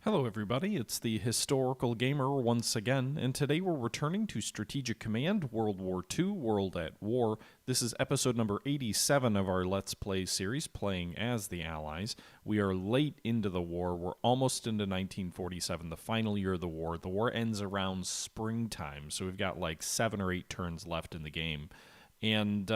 Hello everybody, it's the Historical Gamer once again, and today we're returning to Strategic Command, World War II, World at War. This is episode number 87 of our Let's Play series, playing as the Allies. We are late into the war, we're almost into 1947, the final year of the war. The war ends around springtime, so we've got like 7 or 8 turns left in the game. And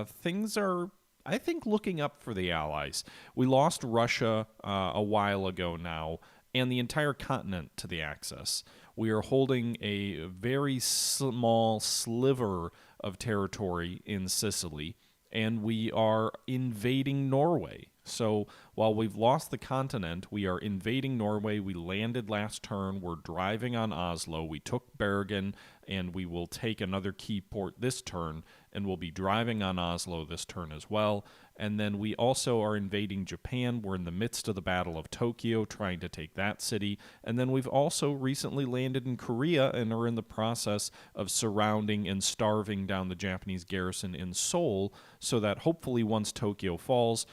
things are, I think, looking up for the Allies. We lost Russia a while ago now, and the entire continent to the Axis. We are holding a very small sliver of territory in Sicily, and we are invading Norway. So while we've lost the continent, we are invading Norway. We landed last turn. We're driving on Oslo. We took Bergen, and we will take another key port this turn, and we'll be driving on Oslo this turn as well. And then we also are invading Japan. We're in the midst of the Battle of Tokyo, trying to take that city. And then we've also recently landed in Korea and are in the process of surrounding and starving down the Japanese garrison in Seoul, so that hopefully once Tokyo falls,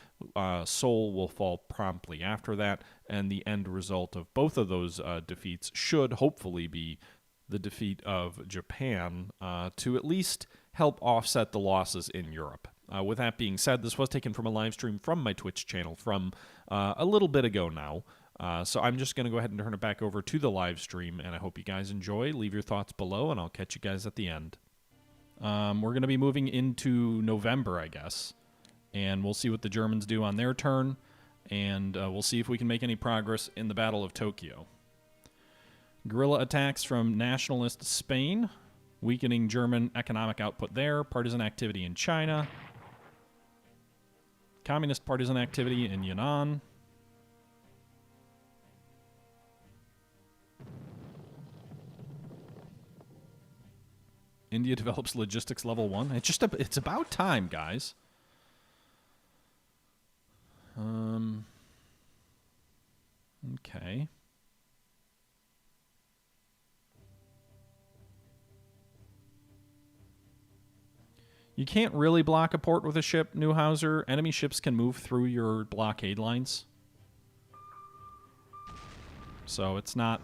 Seoul will fall promptly after that, and the end result of both of those defeats should hopefully be the defeat of Japan to at least help offset the losses in Europe. With that being said, this was taken from a live stream from my Twitch channel from a little bit ago now. So I'm just going to go ahead and turn it back over to the live stream, and I hope you guys enjoy. Leave your thoughts below, and I'll catch you guys at the end. We're going to be moving into November, I guess, and we'll see what the Germans do on their turn, and we'll see if we can make any progress in the Battle of Tokyo. Guerrilla attacks from nationalist Spain, weakening German economic output there, partisan activity in China, communist partisan activity in Yunnan. India develops logistics level 1. It's about time, guys. Okay. You can't really block a port with a ship, Neuhauser. Enemy ships can move through your blockade lines. So it's not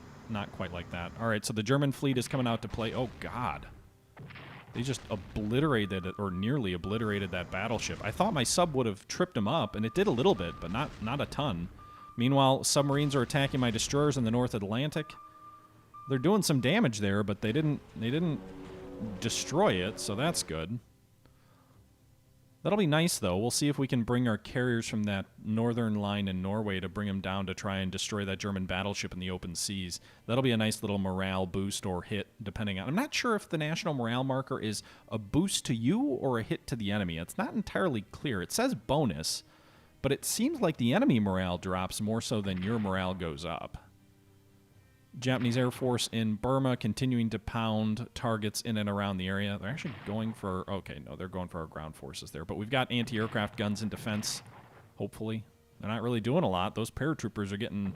quite like that. All right, so the German fleet is coming out to play. Oh, God. They just obliterated it, or nearly obliterated that battleship. I thought my sub would have tripped them up, and it did a little bit, but not a ton. Meanwhile, submarines are attacking my destroyers in the North Atlantic. They're doing some damage there, but they didn't destroy it, so that's good. That'll be nice, though. We'll see if we can bring our carriers from that northern line in Norway to bring them down to try and destroy that German battleship in the open seas. That'll be a nice little morale boost or hit, depending on... I'm not sure if the national morale marker is a boost to you or a hit to the enemy. It's not entirely clear. It says bonus, but it seems like the enemy morale drops more so than your morale goes up. Japanese Air Force in Burma continuing to pound targets in and around the area. They're actually going for... Okay, no, they're going for our ground forces there. But we've got anti-aircraft guns in defense, hopefully. They're not really doing a lot. Those paratroopers are getting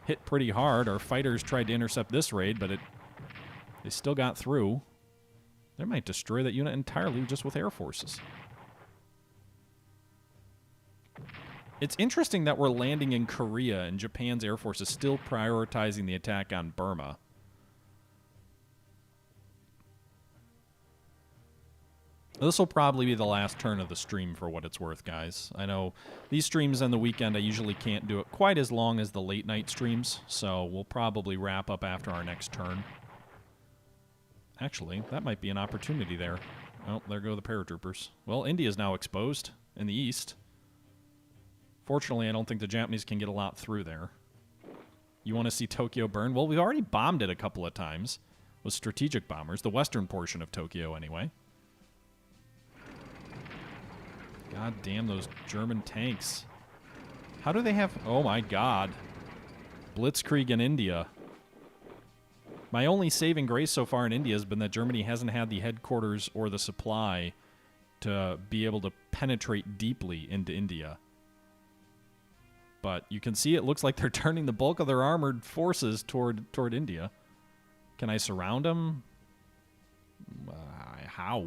hit pretty hard. Our fighters tried to intercept this raid, but they still got through. They might destroy that unit entirely just with air forces. It's interesting that we're landing in Korea and Japan's Air Force is still prioritizing the attack on Burma. This will probably be the last turn of the stream for what it's worth, guys. I know these streams on the weekend, I usually can't do it quite as long as the late night streams, so we'll probably wrap up after our next turn. Actually, that might be an opportunity there. Oh, there go the paratroopers. Well, India's now exposed in the east. Fortunately, I don't think the Japanese can get a lot through there. You want to see Tokyo burn? Well, we've already bombed it a couple of times with strategic bombers, the western portion of Tokyo anyway. God damn those German tanks. How do they have... Oh my god. Blitzkrieg in India. My only saving grace so far in India has been that Germany hasn't had the headquarters or the supply to be able to penetrate deeply into India. But you can see it looks like they're turning the bulk of their armored forces toward India. Can I surround them? How?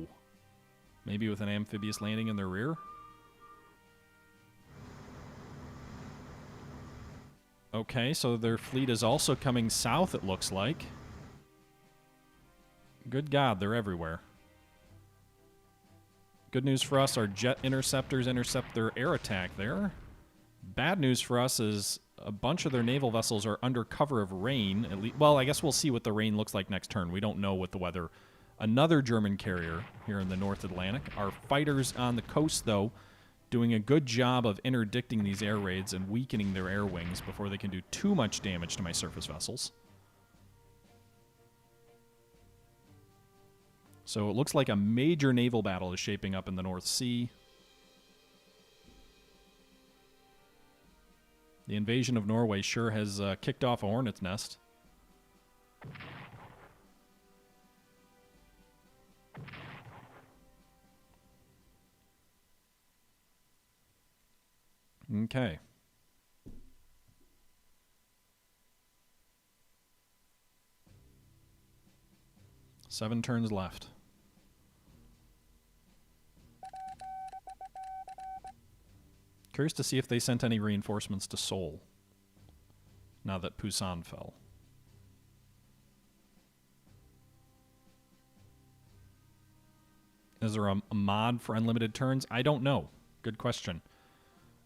Maybe with an amphibious landing in their rear? Okay, so their fleet is also coming south, it looks like. Good God, they're everywhere. Good news for us, our jet interceptors intercept their air attack there. Bad news for us is a bunch of their naval vessels are under cover of rain. At least, well, I guess we'll see what the rain looks like next turn. We don't know what the weather. Another German carrier here in the North Atlantic. Our fighters on the coast, though, doing a good job of interdicting these air raids and weakening their air wings before they can do too much damage to my surface vessels. So it looks like a major naval battle is shaping up in the North Sea. The invasion of Norway sure has kicked off a hornet's nest. Okay. Seven turns left. Curious to see if they sent any reinforcements to Seoul now that Busan fell. Is there a mod for unlimited turns? I don't know. Good question.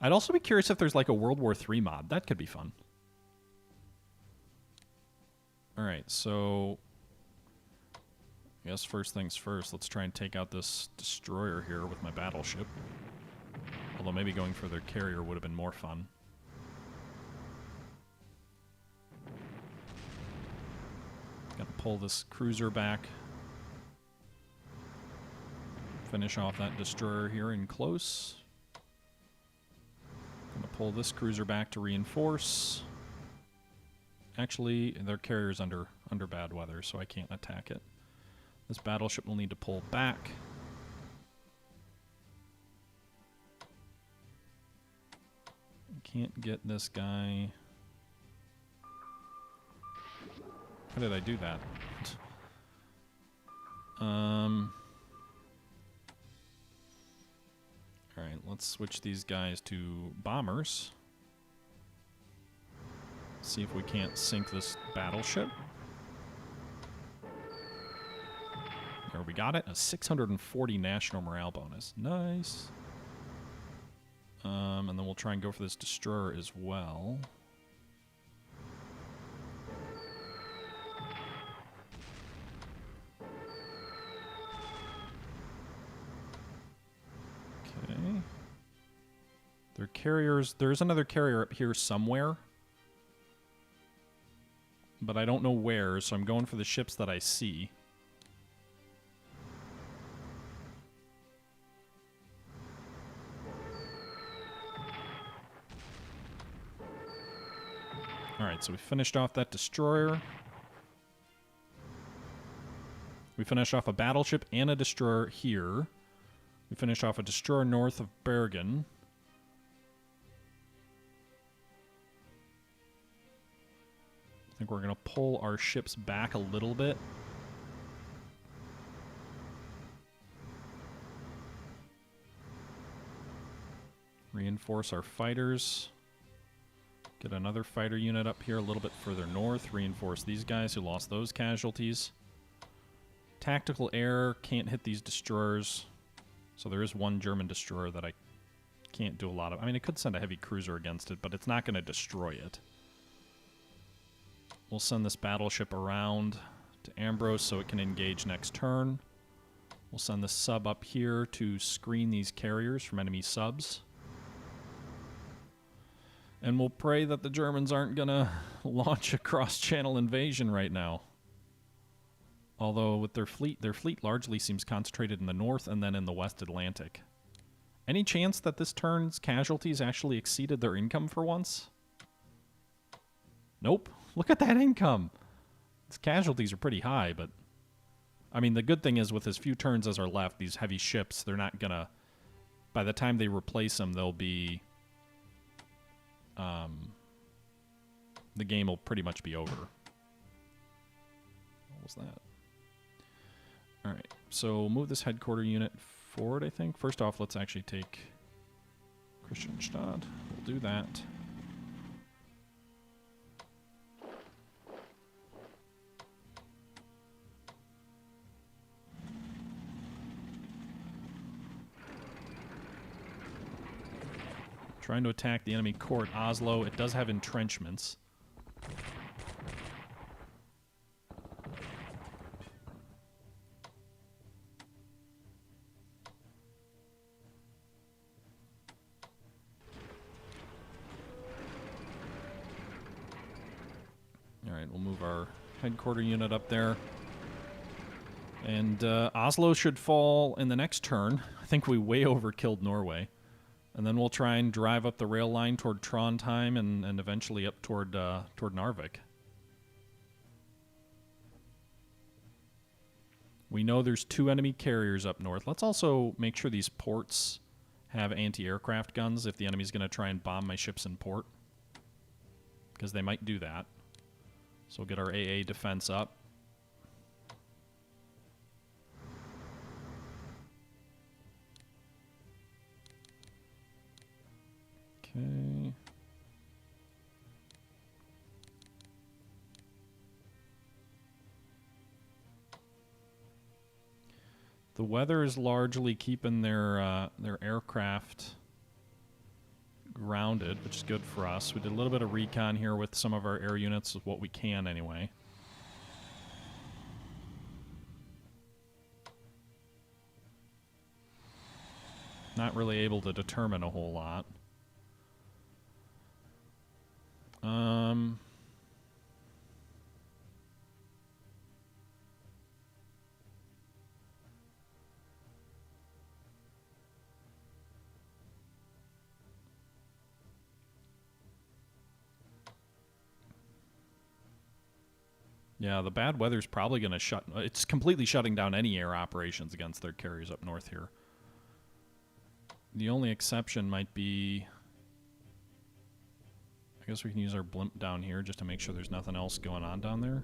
I'd also be curious if there's like a World War III mod. That could be fun. Alright, so I guess first things first, let's try and take out this destroyer here with my battleship. Although maybe going for their carrier would have been more fun. Gotta pull this cruiser back. Finish off that destroyer here in close. Gonna pull this cruiser back to reinforce. Actually, their carrier's under bad weather, so I can't attack it. This battleship will need to pull back. Can't get this guy. How did I do that? Alright, let's switch these guys to bombers. See if we can't sink this battleship. There, we got it. A 640 national morale bonus. Nice. And then we'll try and go for this destroyer as well. Okay. Their carriers, there's another carrier up here somewhere. But I don't know where, so I'm going for the ships that I see. Alright, so we finished off that destroyer. We finished off a battleship and a destroyer here. We finished off a destroyer north of Bergen. I think we're going to pull our ships back a little bit. Reinforce our fighters. Get another fighter unit up here a little bit further north. Reinforce these guys who lost those casualties. Tactical air, can't hit these destroyers. So there is one German destroyer that I can't do a lot of. I mean, it could send a heavy cruiser against it, but it's not going to destroy it. We'll send this battleship around to Ambrose so it can engage next turn. We'll send the sub up here to screen these carriers from enemy subs. And we'll pray that the Germans aren't going to launch a cross-channel invasion right now. Although with their fleet largely seems concentrated in the north and then in the West Atlantic. Any chance that this turn's casualties actually exceeded their income for once? Nope. Look at that income. Its casualties are pretty high, but... I mean, the good thing is with as few turns as are left, these heavy ships, they're not gonna... By the time they replace them, they'll be... the game will pretty much be over. What was that? Alright, so move this headquarter unit forward, I think. First off, let's actually take... Christianstadt. We'll do that. Trying to attack the enemy core at Oslo. It does have entrenchments. Alright, we'll move our headquarter unit up there. And Oslo should fall in the next turn. I think we way overkilled Norway. And then we'll try and drive up the rail line toward Trondheim and eventually up toward Narvik. We know there's 2 enemy carriers up north. Let's also make sure these ports have anti-aircraft guns if the enemy's going to try and bomb my ships in port. Because they might do that. So we'll get our AA defense up. Okay. The weather is largely keeping their aircraft grounded, which is good for us. We did a little bit of recon here with some of our air units, with what we can anyway. Not really able to determine a whole lot. Yeah, the bad weather's probably going to shut... It's completely shutting down any air operations against their carriers up north here. The only exception might be... I guess we can use our blimp down here just to make sure there's nothing else going on down there.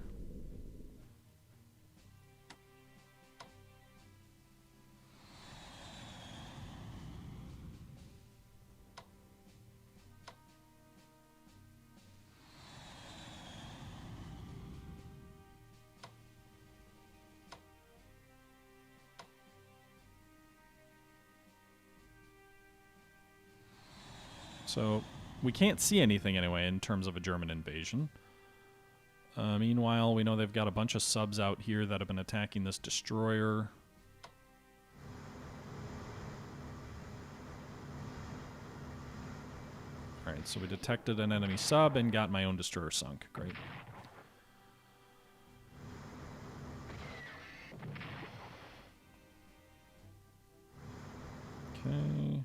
So, we can't see anything anyway in terms of a German invasion. Meanwhile, we know they've got a bunch of subs out here that have been attacking this destroyer. Alright, so we detected an enemy sub and got my own destroyer sunk. Great. Okay.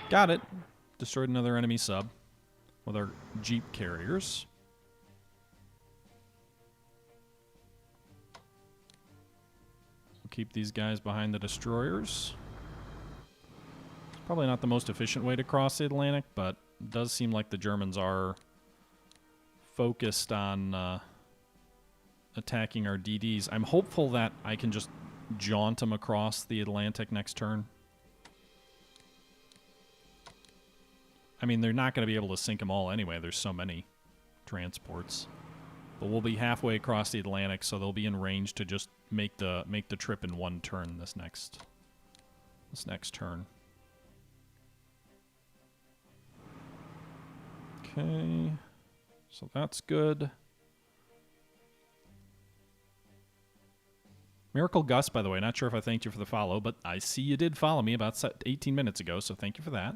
Got it. Destroyed another enemy sub with our Jeep carriers. We'll keep these guys behind the destroyers. It's probably not the most efficient way to cross the Atlantic, but it does seem like the Germans are focused on attacking our DDs. I'm hopeful that I can just jaunt them across the Atlantic next turn. I mean, they're not going to be able to sink them all anyway. There's so many transports. But we'll be halfway across the Atlantic, so they'll be in range to just make the trip in one turn this next turn. Okay. So that's good. Miracle Gus, by the way, not sure if I thanked you for the follow, but I see you did follow me about 18 minutes ago, so thank you for that.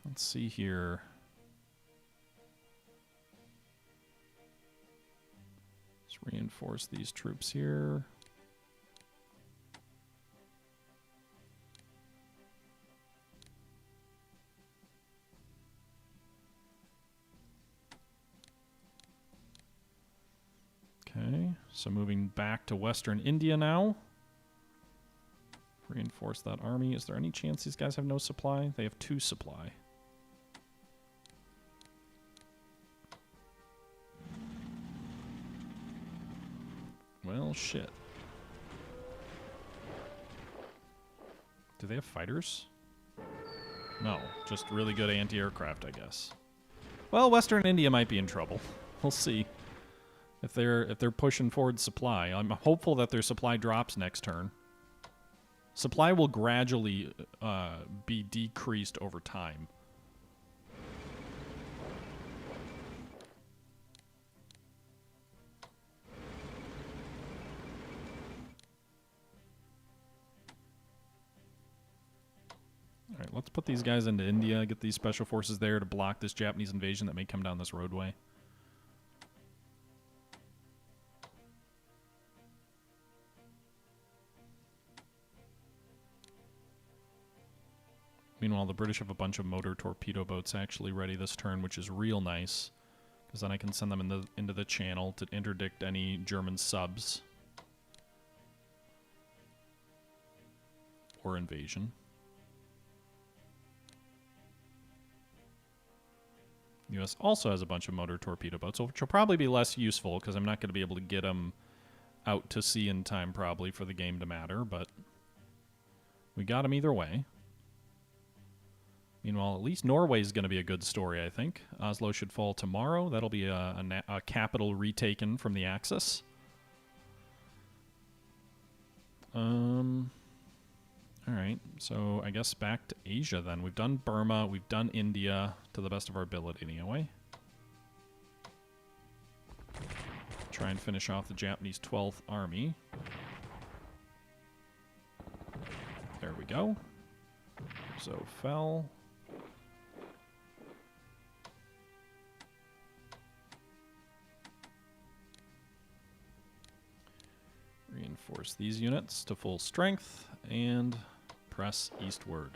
Let's see here. Let's reinforce these troops here. Okay, so moving back to Western India now. Reinforce that army. Is there any chance these guys have no supply? They have 2 supply. Well, shit. Do they have fighters? No, just really good anti-aircraft, I guess. Well, Western India might be in trouble. We'll see if they're pushing forward supply. I'm hopeful that their supply drops next turn. Supply will gradually be decreased over time. All right, let's put these guys into India, get these special forces there to block this Japanese invasion that may come down this roadway. Meanwhile, the British have a bunch of motor torpedo boats actually ready this turn, which is real nice, because then I can send them into the channel to interdict any German subs or invasion. The U.S. also has a bunch of motor torpedo boats, which will probably be less useful because I'm not going to be able to get them out to sea in time probably for the game to matter, but we got them either way. Meanwhile, at least Norway is going to be a good story, I think. Oslo should fall tomorrow. That'll be a capital retaken from the Axis. All right, so I guess back to Asia then. We've done Burma, we've done India to the best of our ability anyway. Try and finish off the Japanese 12th Army. There we go. So fell. Reinforce these units to full strength and press eastward.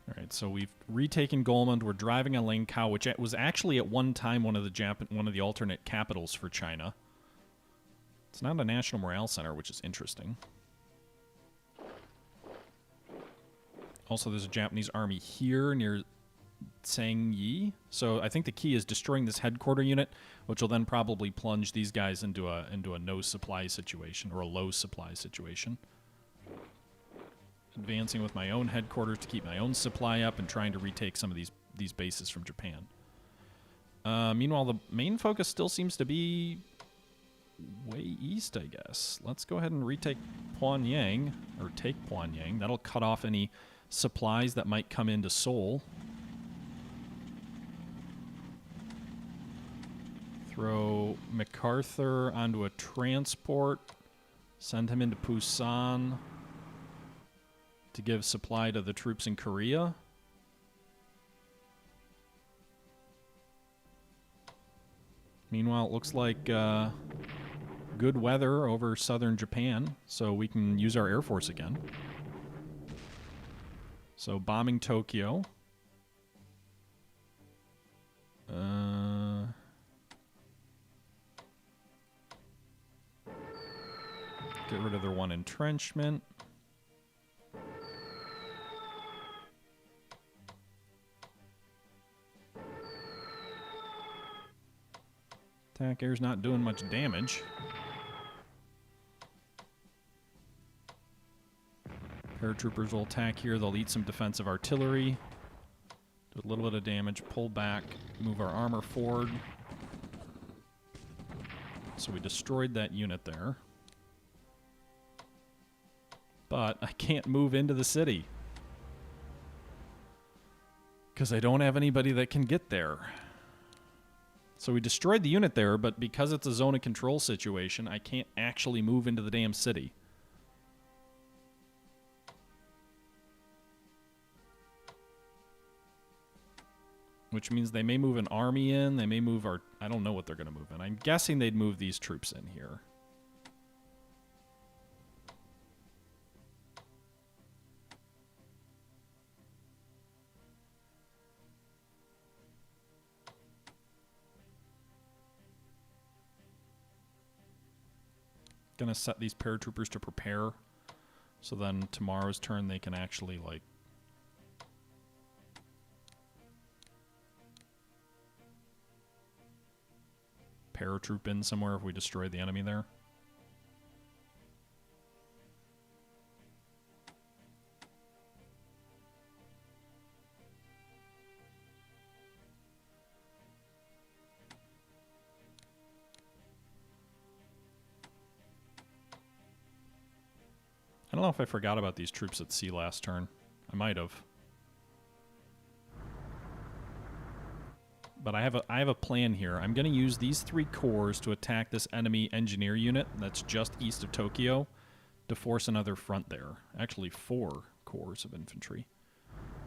Alright, so we've retaken Golmund. We're driving a Langkao, which was actually at one time one of the alternate capitals for China. It's not a national morale center, which is interesting. Also, there's a Japanese army here near Tsangyi. So I think the key is destroying this headquarter unit, which will then probably plunge these guys into a no supply situation or a low supply situation. Advancing with my own headquarters to keep my own supply up and trying to retake some of these bases from Japan. Meanwhile, the main focus still seems to be way east, I guess. Let's go ahead and retake Pyongyang, or take Pyongyang. That'll cut off any supplies that might come into Seoul. Throw MacArthur onto a transport. Send him into Busan to give supply to the troops in Korea. Meanwhile, it looks like good weather over southern Japan, so we can use our Air Force again. So bombing Tokyo. Get rid of their one entrenchment. Attack air's not doing much damage. Paratroopers will attack here. They'll eat some defensive artillery. Do a little bit of damage. Pull back. Move our armor forward. So we destroyed that unit there. But I can't move into the city because I don't have anybody that can get there. So we destroyed the unit there, but because it's a zone of control situation, I can't actually move into the damn city. Which means they may move an army in, they may move our... I don't know what they're going to move in. I'm guessing they'd move these troops in here. Gonna set these paratroopers to prepare, so then tomorrow's turn they can actually like paratroop in somewhere if we destroy the enemy there. I don't know if I forgot about these troops at sea last turn. I might have. But I have a plan here. I'm going to use these 3 corps to attack this enemy engineer unit that's just east of Tokyo to force another front there. Actually, 4 corps of infantry.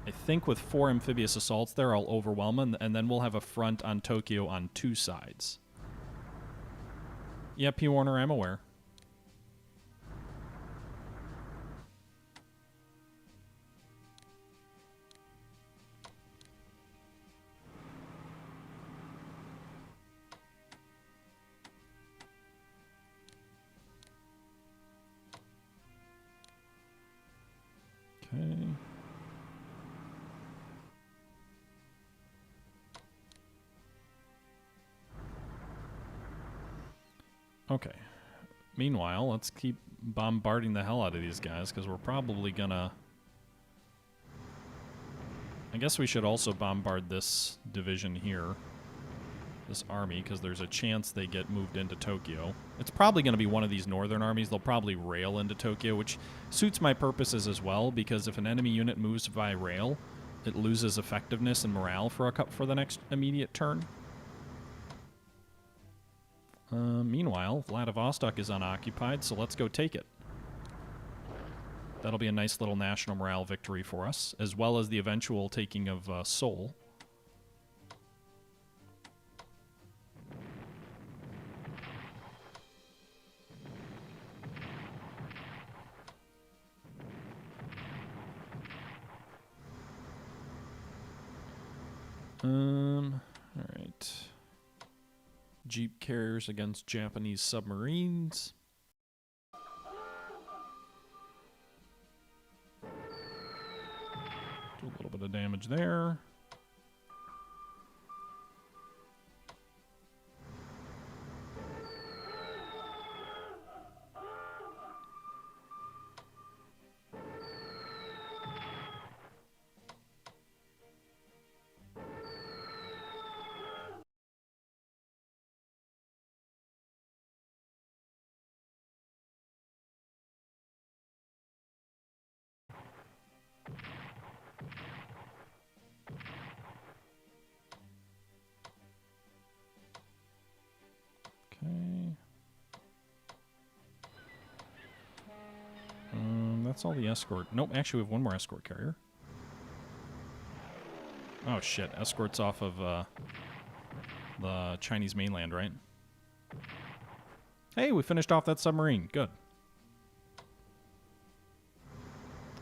I think with 4 amphibious assaults there, I'll overwhelm them, and then we'll have a front on Tokyo on 2 sides. Yeah, P. Warner, I'm aware. Okay. Okay. Meanwhile, let's keep bombarding the hell out of these guys, because we're probably gonna... I guess we should also bombard this division here. This army, because there's a chance they get moved into Tokyo. It's probably going to be one of these northern armies. They'll probably rail into Tokyo, which suits my purposes as well, because if an enemy unit moves by rail, it loses effectiveness and morale for the next immediate turn. Meanwhile, Vladivostok is unoccupied, so let's go take it. That'll be a nice little national morale victory for us, as well as the eventual taking of Seoul. Alright. Jeep carriers against Japanese submarines. Do a little bit of damage there. Okay. That's all the escort. Nope, actually we have one more escort carrier. Oh shit, escort's off of the Chinese mainland, right? Hey, we finished off that submarine. Good.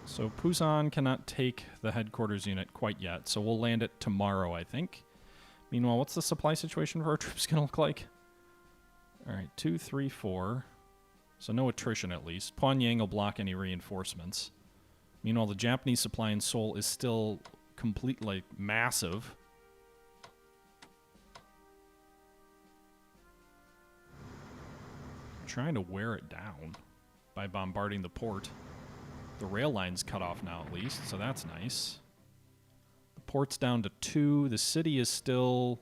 So Pusan cannot take the headquarters unit quite yet, so we'll land it tomorrow, I think. Meanwhile, what's the supply situation for our troops going to look like? Alright, 2, 3, 4. So no attrition at least. Pyongyang will block any reinforcements. Meanwhile, the Japanese supply in Seoul is still completely massive. I'm trying to wear it down by bombarding the port. The rail line's cut off now at least, so that's nice. The port's down to 2. The city is still...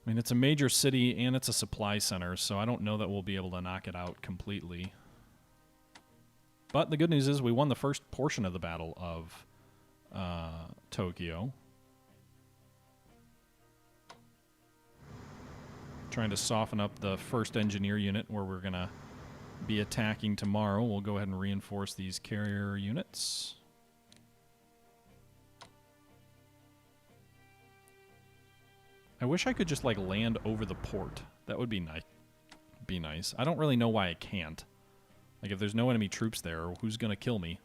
I mean, it's a major city and it's a supply center, so I don't know that we'll be able to knock it out completely. But the good news is we won the first portion of the Battle of Tokyo. Trying to soften up the first engineer unit where we're going to be attacking tomorrow. We'll go ahead and reinforce these carrier units. I wish I could just, like, land over the port. That would be nice. I don't really know why I can't. Like, if there's no enemy troops there, who's gonna kill me?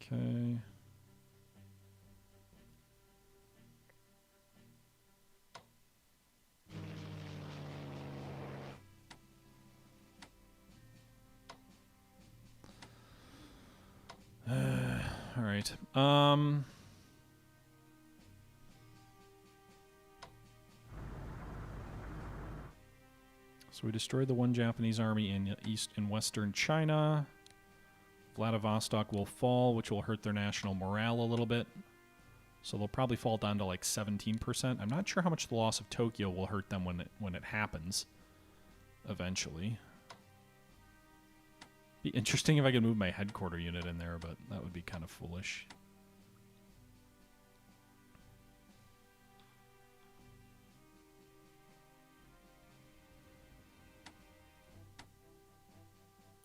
Okay. All right. So we destroyed the one Japanese army in east and western China. Vladivostok will fall, which will hurt their national morale a little bit. So they'll probably fall down to like 17%. I'm not sure how much the loss of Tokyo will hurt them when it happens eventually. Be interesting if I could move my headquarter unit in there, but that would be kind of foolish.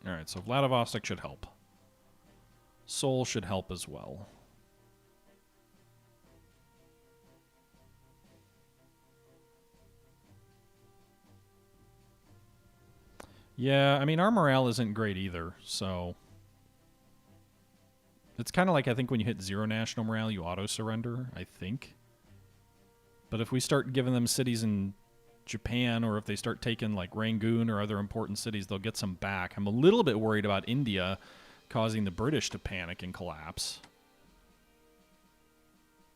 Alright, so Vladivostok should help. Seoul should help as well. Yeah, I mean, our morale isn't great either, so... It's kind of like, I think, when you hit 0 national morale, you auto-surrender, I think. But if we start giving them cities in Japan, or if they start taking, like, Rangoon or other important cities, they'll get some back. I'm a little bit worried about India causing the British to panic and collapse.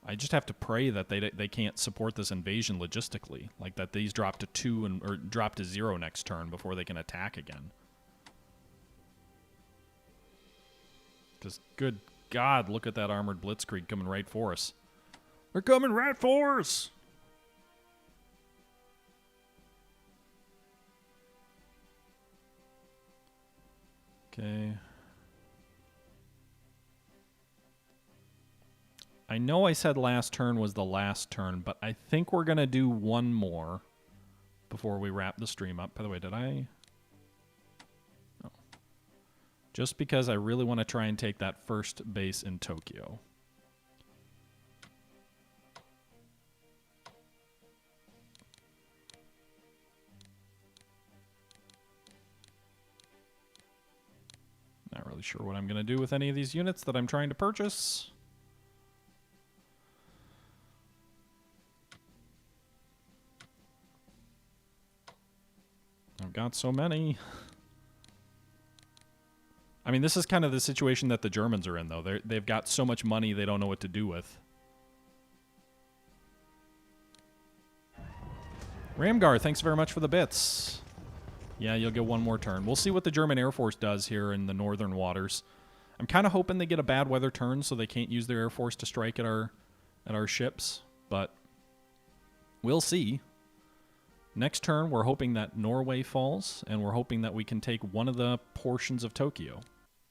I just have to pray that they can't support this invasion logistically, like that these drop to 2 or drop to 0 next turn before they can attack again. Because, good God, look at that armored blitzkrieg coming right for us. They're coming right for us! Okay. I know I said last turn was the last turn, but I think we're going to do one more before we wrap the stream up. By the way, did I? No. Just because I really want to try and take that first base in Tokyo. Not really sure what I'm going to do with any of these units that I'm trying to purchase. I've got so many. I mean, this is kind of the situation that the Germans are in, though. They've got so much money they don't know what to do with. Ramgar, thanks very much for the bits. Yeah, you'll get one more turn. We'll see what the German Air Force does here in the northern waters. I'm kind of hoping they get a bad weather turn so they can't use their Air Force to strike at our ships, but we'll see. Next turn, we're hoping that Norway falls, and we're hoping that we can take one of the portions of Tokyo.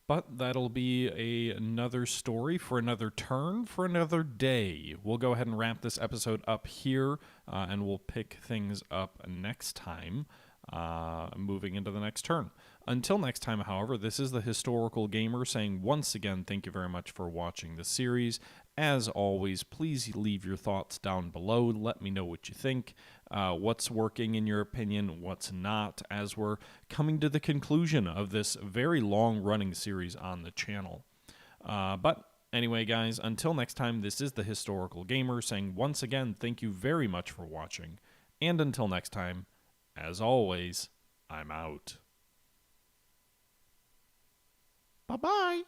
But that'll be another story for another turn for another day. We'll go ahead and wrap this episode up here, and we'll pick things up next time, moving into the next turn. Until next time, however, this is the Historical Gamer saying once again, thank you very much for watching the series. As always, please leave your thoughts down below. Let me know what you think. What's working in your opinion, what's not, as we're coming to the conclusion of this very long-running series on the channel. But anyway, guys, until next time, this is the Historical Gamer saying once again, thank you very much for watching. And until next time, as always, I'm out. Bye-bye.